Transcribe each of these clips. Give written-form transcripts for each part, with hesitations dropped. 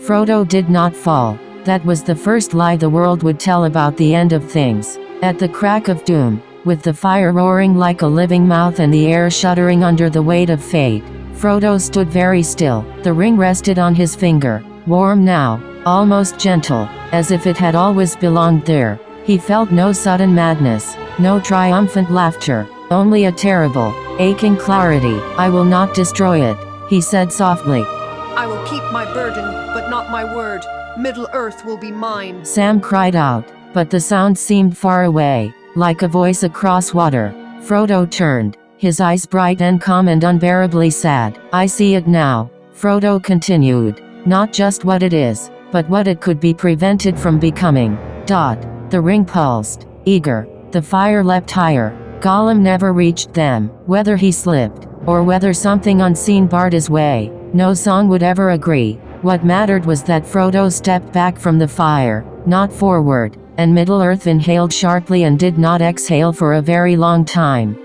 Frodo did not fall. That was the first lie the world would tell about the end of things. At the crack of doom, with the fire roaring like a living mouth and the air shuddering under the weight of fate, Frodo stood very still. The ring rested on his finger, warm now, almost gentle, as if it had always belonged there. He felt no sudden madness, no triumphant laughter, only a terrible, aching clarity. "I will not destroy it," he said softly. "I will keep my burden, but not my word. Middle-earth will be mine." Sam cried out, but the sound seemed far away, like a voice across water. Frodo turned, his eyes bright and calm and unbearably sad. "I see it now," Frodo continued. "Not just what it is, but what it could be prevented from becoming." The ring pulsed, eager. The fire leapt higher. Gollum never reached them. Whether he slipped, or whether something unseen barred his way, no song would ever agree. What mattered was that Frodo stepped back from the fire, not forward, and Middle-earth inhaled sharply and did not exhale for a very long time.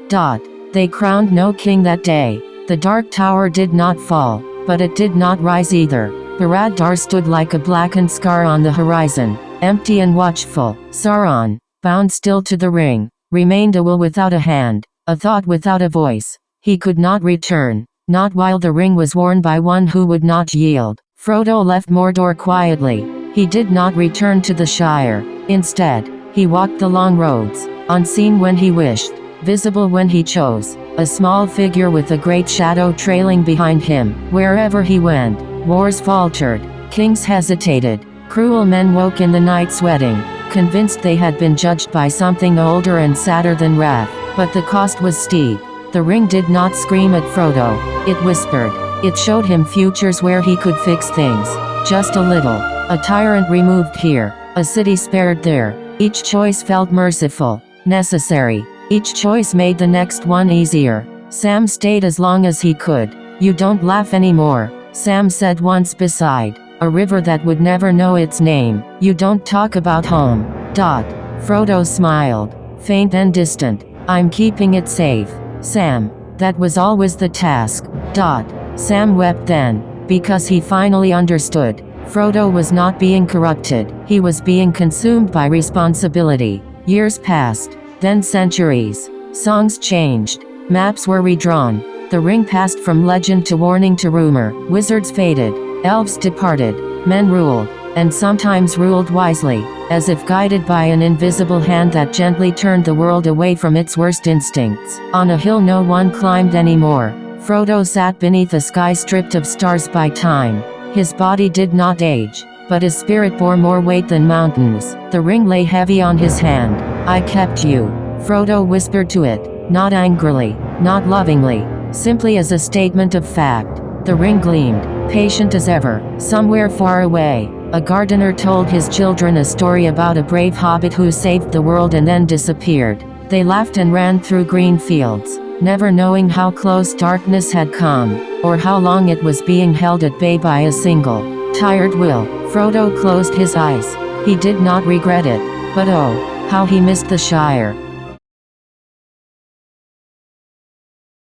They crowned no king that day. The Dark Tower did not fall, but it did not rise either. Barad-dûr stood like a blackened scar on the horizon, empty and watchful. Sauron, bound still to the ring, remained a will without a hand, a thought without a voice. He could not return, not while the ring was worn by one who would not yield. Frodo left Mordor quietly. He did not return to the Shire. Instead, he walked the long roads, unseen when he wished, visible when he chose, a small figure with a great shadow trailing behind him. Wherever he went, wars faltered, kings hesitated, cruel men woke in the night sweating, convinced they had been judged by something older and sadder than wrath. But the cost was steep. The ring did not scream at Frodo, it whispered. It showed him futures where he could fix things, just a little. A tyrant removed here, a city spared there. Each choice felt merciful, necessary. Each choice made the next one easier. Sam stayed as long as he could. "You don't laugh anymore," Sam said once beside a river that would never know its name. "You don't talk about home." Frodo smiled, faint and distant. "I'm keeping it safe, Sam. That was always the task." Sam wept then, because he finally understood. Frodo was not being corrupted, he was being consumed by responsibility. Years passed, then centuries. Songs changed, maps were redrawn. The ring passed from legend to warning to rumor. Wizards faded, elves departed, men ruled, and sometimes ruled wisely, as if guided by an invisible hand that gently turned the world away from its worst instincts. On a hill no one climbed anymore, Frodo sat beneath a sky stripped of stars by time. His body did not age, but his spirit bore more weight than mountains. The ring lay heavy on his hand. "I kept you," Frodo whispered to it, not angrily, not lovingly, simply as a statement of fact. The ring gleamed, patient as ever. Somewhere far away, a gardener told his children a story about a brave hobbit who saved the world and then disappeared. They laughed and ran through green fields, never knowing how close darkness had come, or how long it was being held at bay by a single, tired will. Frodo closed his eyes. He did not regret it, but oh, how he missed the Shire.